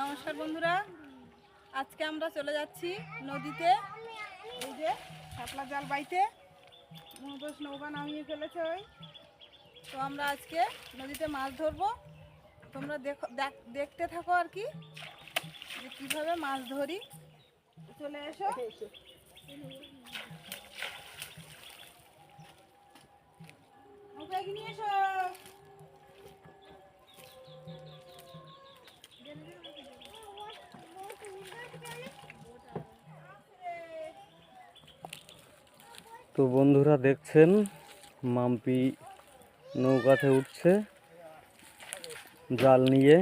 নমস্কার বন্ধুরা, আজকে আমরা চলে যাচ্ছি নদীতে। এই যে শাপলা জাল বাইতে মহাদোষ নৌকা নামিয়ে ফেলেছে ওই। তো আমরা আজকে নদীতে মাছ ধরবো। তোমরা দেখতে থাকো আর কি, যে কীভাবে মাছ ধরি। চলে এসো। নৌকা নিয়ে এসো। তো বন্ধুরা দেখছেন মাম্পি নৌকাতে উঠছে জাল নিয়ে,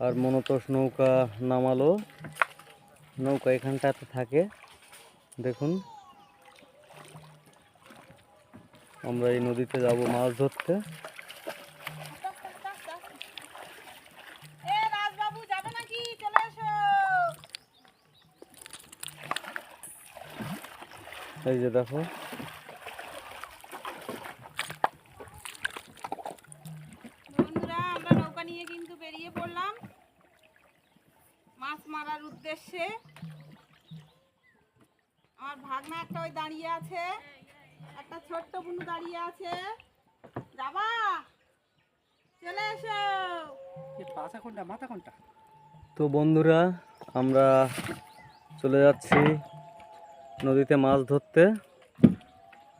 আর মনতোষ নৌকা নামালো। নৌকা এখানটাতে থাকে, দেখুন। আমরা এই নদীতে যাব মাছ ধরতে। এই যে দেখো, বন্ধুরা আমরা নৌকা নিয়ে কিন্তু বেরিয়ে পড়লাম মাছ মারার উদ্দেশ্যে। আমার ভাগনা একটা ওই দাঁড়িয়ে আছে, একটা ছোট্ট বুনু দাঁড়িয়ে আছে। যাবা? চলে এসো। তো বন্ধুরা আমরা চলে যাচ্ছি নদীতে মাছ ধরতে।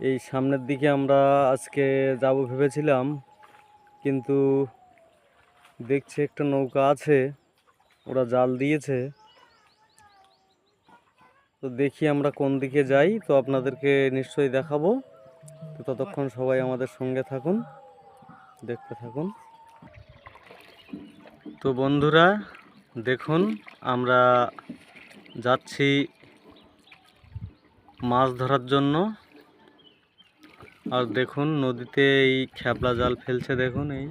এই সামনের দিকে আমরা আজকে যাব ভেবেছিলাম, কিন্তু দেখছি একটা নৌকা আছে, ওরা জাল দিয়েছে। তো দেখি আমরা কোন দিকে যাই, তো আপনাদেরকে নিশ্চয়ই দেখাবো। তো ততক্ষণ সবাই আমাদের সঙ্গে থাকুন, দেখতে থাকুন। তো বন্ধুরা দেখুন, আমরা যাচ্ছি মাছ ধরার জন্য। আর দেখুন নদীতে এই খেপলা জাল ফেলছে, দেখুন। এই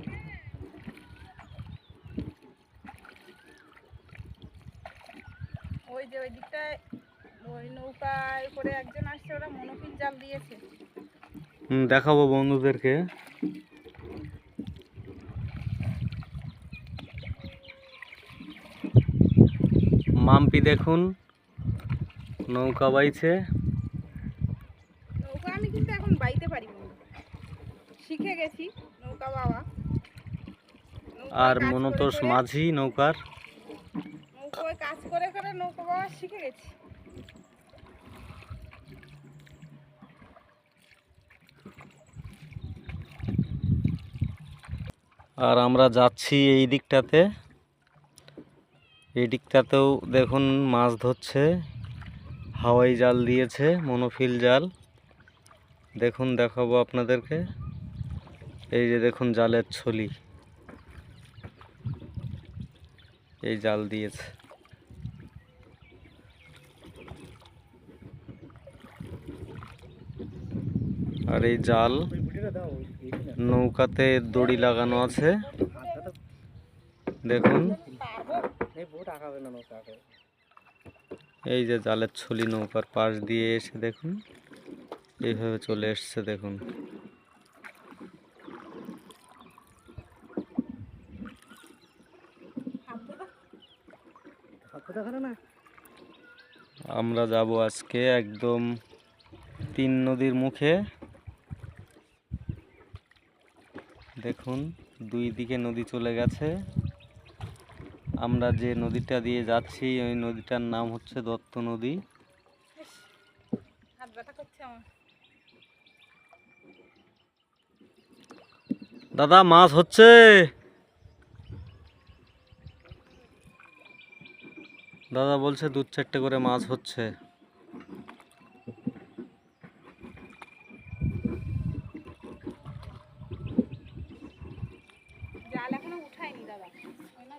ওই যে ওই দিকটায় ওই নৌকায় করে একজন আসছে, ওরা মনোপিল জাল দিয়েছে। দেখাবো বন্ধুদেরকে। মাম্পি দেখুন নৌকা বাইছে। নৌকা আমি কিন্তু এখন বাইতে পারি, শিখে গেছি নৌকা বাবা। আর মনতোষ মাঝি নৌকার। নৌকায় কাজ করে করে নৌকা বাবা শিখে গেছি। আর আমরা যাচ্ছি এই দিকটাতে। এই দিকটাতেও দেখুন মাছ ধরছে, হাওয়াই জাল দিয়েছে, মনোফিল জাল। দেখুন দেখাবো আপনাদেরকে। এই যে দেখুন জালের ছলি, এই জাল দিয়েছে। আর এই জাল নৌকাতে দড়ি লাগানো আছে, দেখুন। এই যে জালের ছলি নৌকার পাশ দিয়ে এসে দেখুন এইভাবে চলে এসছে, দেখুন। আমরা যাব আজকে একদম 3 নদীর মুখে। দেখুন 2 দিকে নদী চলে গেছে। আমরা যে নদীটা দিয়ে যাচ্ছি ওই নদীটার নাম হচ্ছে দত্ত নদী। হাত ব্যথা করছে আমার। দাদা মাছ হচ্ছে। দাদা বলছে 2-4টে করে মাছ হচ্ছে। জাল এখনো উঠায়নি দাদা,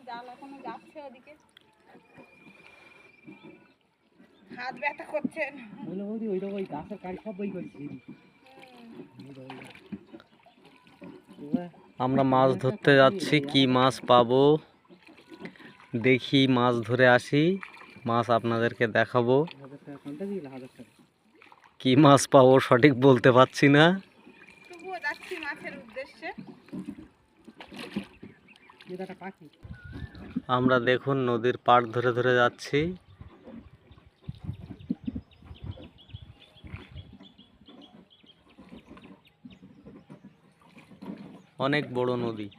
জাল এখনো যাচ্ছে ওদিকে। হাত ব্যথা করছে। আমরা মাছ ধরতে যাচ্ছি, কি মাছ পাবো দেখি, মাছ ধরে আসি, মাছ আপনাদেরকে দেখাবো। কি মাছ পাবো সঠিক বলতে পারছি না। তবুও যাচ্ছি মাছের উদ্দেশ্যে। আমরা দেখুন নদীর পাড় ধরে ধরে যাচ্ছি। অনেক বড় নদী।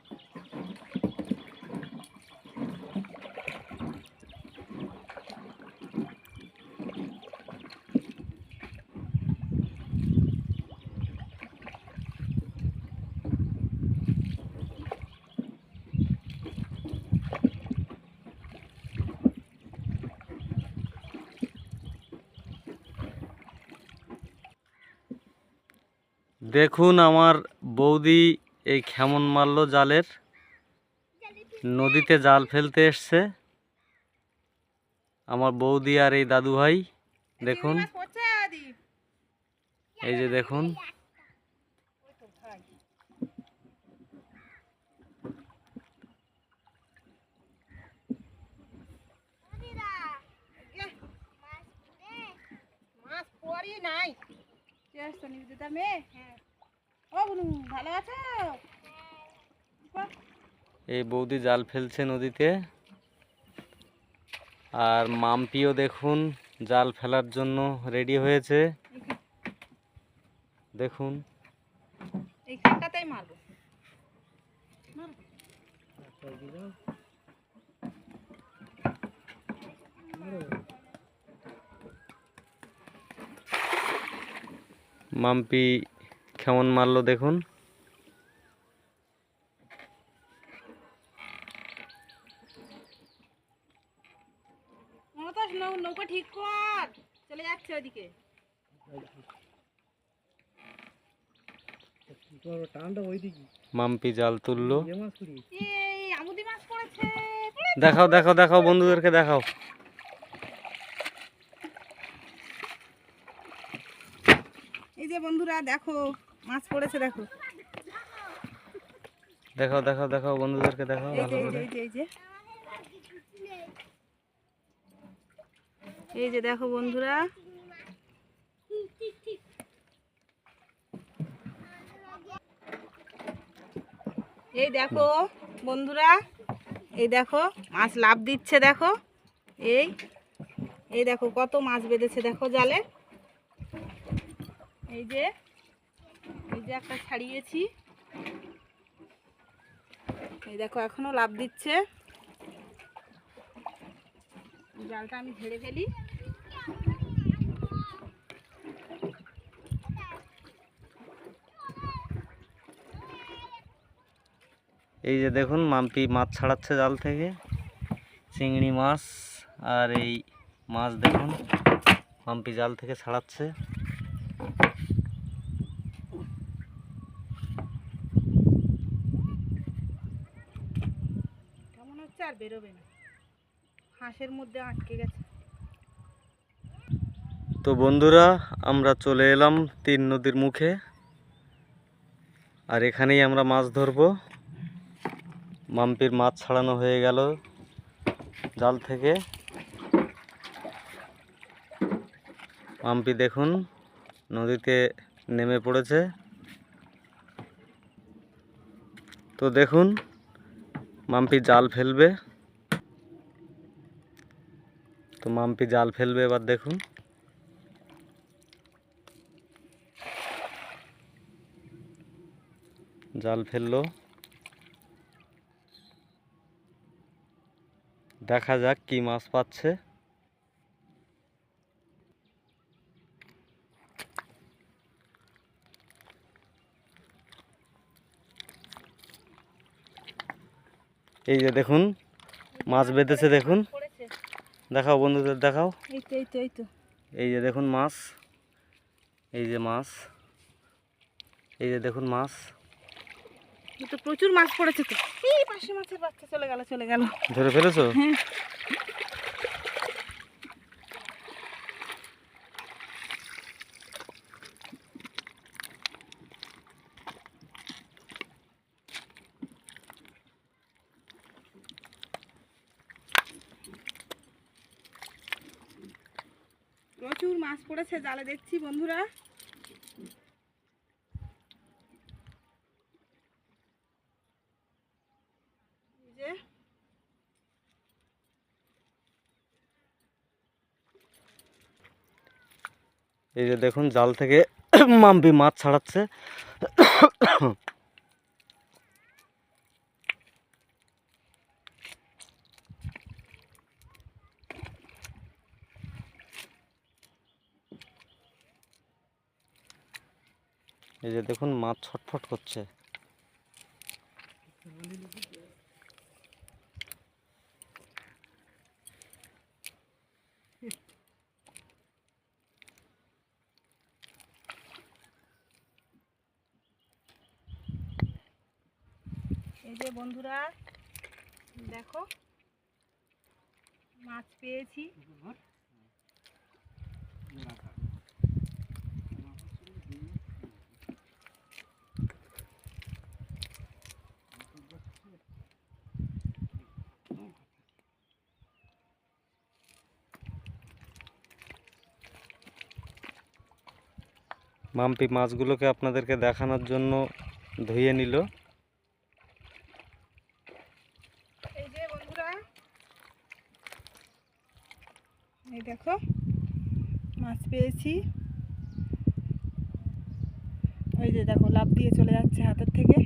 দেখুন আমার বৌদি এই কেমন মারলো জালের, নদীতে জাল ফেলতে এসছে আমার বৌদি আর এই দাদু ভাই। দেখুন চিংড়ি মাছ পড়ছে আদি। এই যে দেখুন ওই তো ভাই। মাছ পড়ি নাই। কে আসছো নিবেদিতা মেয়ে? হ্যাঁ। ও বুনু ভালো আছো? এই বৌদি জাল ফেলছে নদীতে। আর মাম্পিও দেখুন জাল ফেলার জন্য রেডি হয়েছে। দেখুন এইখানটাতেই মারবো। মাম্পি কেমন মারলো দেখুন। মমতাজ নৌকা ঠিক কর, চলে যাচ্ছে ওইদিকে। মাম্পি জাল তুললো। এই আমুদি মাছ পড়েছে। দেখাও দেখাও দেখাও বন্ধুদেরকে দেখাও। এই যে বন্ধুরা দেখো মাছ পড়েছে দেখো। দেখাও দেখাও দেখাও বন্ধুদেরকে দেখাও এই ভালো যে করে। এই যে দেখো বন্ধুরা। এই দেখো বন্ধুরা, এই দেখো মাছ লাফ দিচ্ছে দেখো। এই এই দেখো কত মাছ বেঁধেছে দেখো জালে। এই যে একটা ছাড়িয়েছি। এই দেখো এখনো লাফ দিচ্ছে। জালটা আমি ঝেড়ে ফেলি। এই যে দেখুন মাম্পি মাছ ছাড়াচ্ছে জাল থেকে, চিংড়ি মাছ। আর এই মাছ দেখুন মাম্পি জাল থেকে ছাড়াচ্ছে। কেমন হচ্ছে আর বেরোবে না, হাঁসের মধ্যে আটকে গেছে। তো বন্ধুরা আমরা চলে এলাম তিন নদীর মুখে। আর এখানেই আমরা মাছ ধরবো। মাম্পির মাছ ছাড়ানো হয়ে গেল জাল থেকে। মাম্পি দেখুন নদীতে নেমে পড়েছে। তো দেখুন মাম্পি জাল ফেলবে। তো মাম্পি জাল ফেলবে এবার দেখুন। জাল ফেললো, দেখা যাক কি মাছ পাচ্ছে। এই যে দেখুন মাছ বেঁধেছে দেখুন। পড়েছে। দেখাও বন্ধুদের দেখাও। এই তো এই তো এই তো। এই যে দেখুন মাছ, এই যে মাছ, এই যে দেখুন মাছ। এই তো প্রচুর মাছ পড়েছে তো। এই পাশে মাছের বাচ্চা চলে গেল চলে গেল। ধরে ফেলেছো? হ্যাঁ। প্রচুর মাছ পড়েছে জালে দেখছি বন্ধুরা। এই যে এই যে দেখুন জাল থেকে মাম্পি মাছ ছাড়াচ্ছে। এই যে দেখুন মাছ ছটফট করছে। এই যে বন্ধুরা দেখো মাছ পেয়েছি। মাম্পি মাছগুলোকে আপনাদেরকে দেখানোর জন্য ধুয়ে নিল। এই যে বন্ধুরা এই দেখো মাছ পেয়েছি। ওই যে দেখো লাফ দিয়ে চলে যাচ্ছে হাতের থেকে।